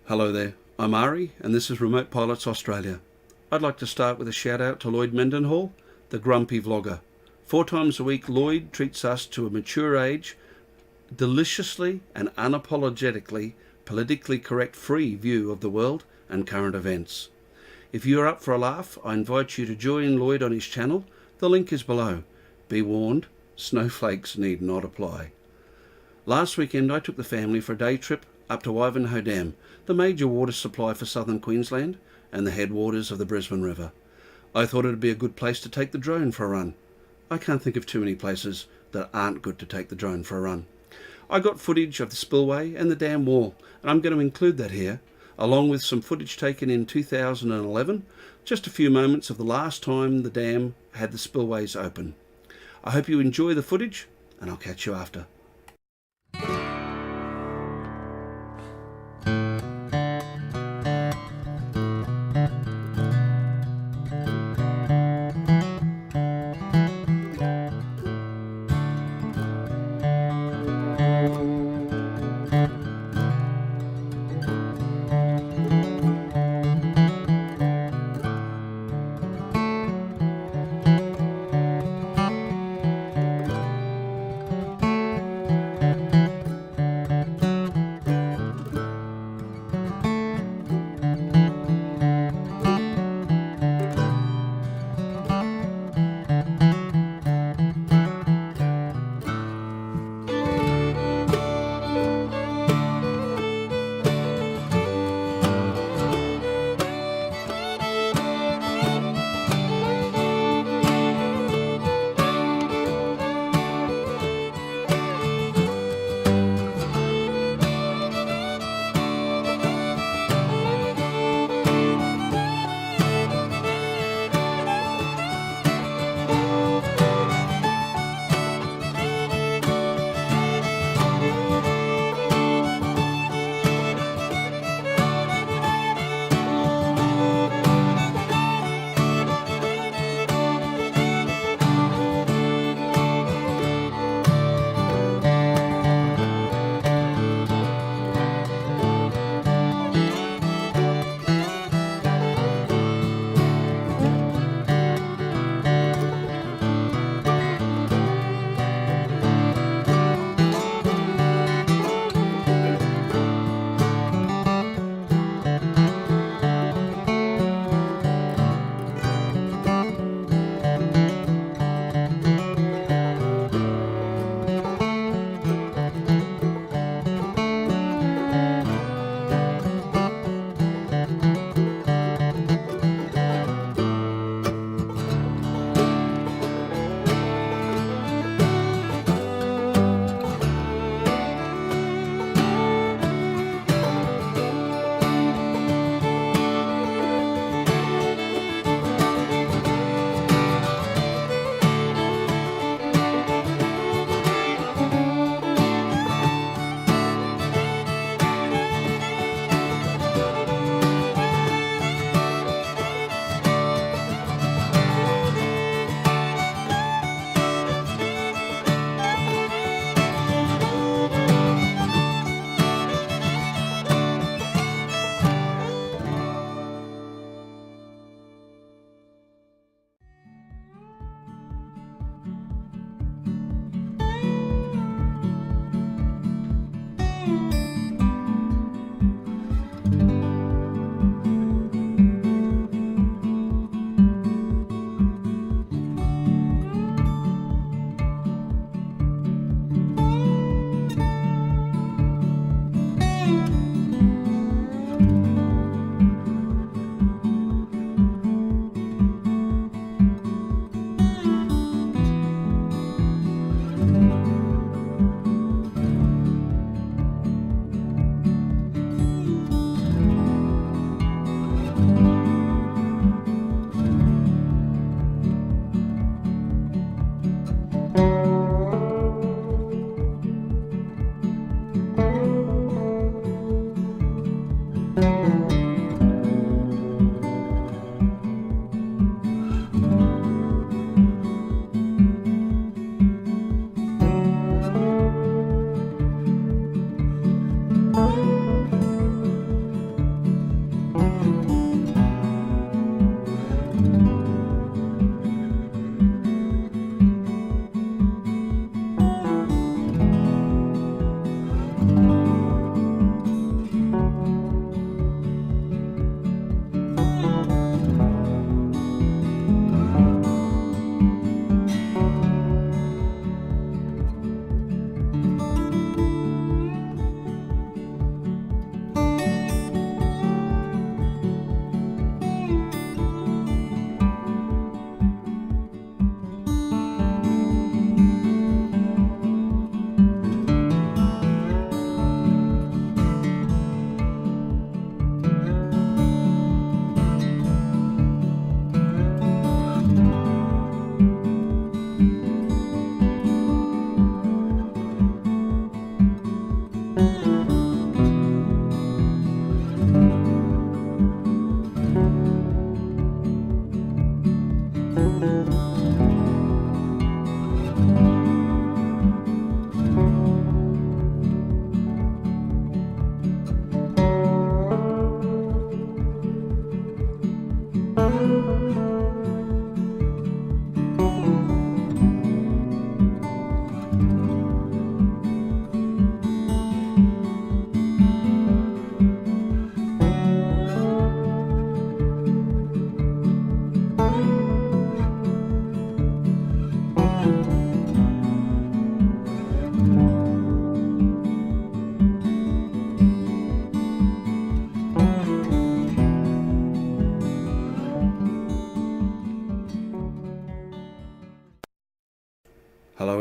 Hello there, I'm Ari and this is Remote Pilots Australia. I'd like to start with a shout out to Lloyd Mendenhall, the grumpy vlogger. 4 times a week Lloyd treats us to a mature age, deliciously and unapologetically politically correct free view of the world and current events. If you're up for a laugh, I invite you to join Lloyd on his channel. The link is below. Be warned, snowflakes need not apply. Last weekend I took the family for a day trip up to Wivenhoe Dam, the major water supply for southern Queensland and the headwaters of the Brisbane River. I thought it would be a good place to take the drone for a run. I can't think of too many places that aren't good to take the drone for a run. I got footage of the spillway and the dam wall, and I'm going to include that here, along with some footage taken in 2011, just a few moments of the last time the dam had the spillways open. I hope you enjoy the footage, and I'll catch you after.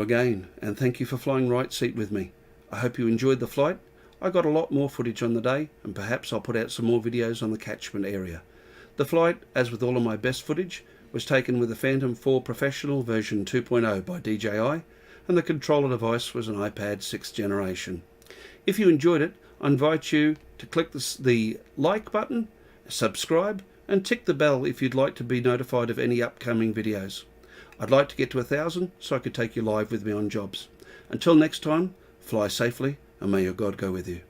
again, and thank you for flying right seat with me. I hope you enjoyed the flight. I got a lot more footage on the day, and perhaps I'll put out some more videos on the catchment area. The flight, as with all of my best footage, was taken with the Phantom 4 Professional version 2.0 by DJI, and the controller device was an r.p.a.s 6th generation. If you enjoyed it, I invite you to click the like button, subscribe, and tick the bell if you'd like to be notified of any upcoming videos. I'd like to get to 1,000 so I could take you live with me on jobs. Until next time, fly safely, and may your God go with you.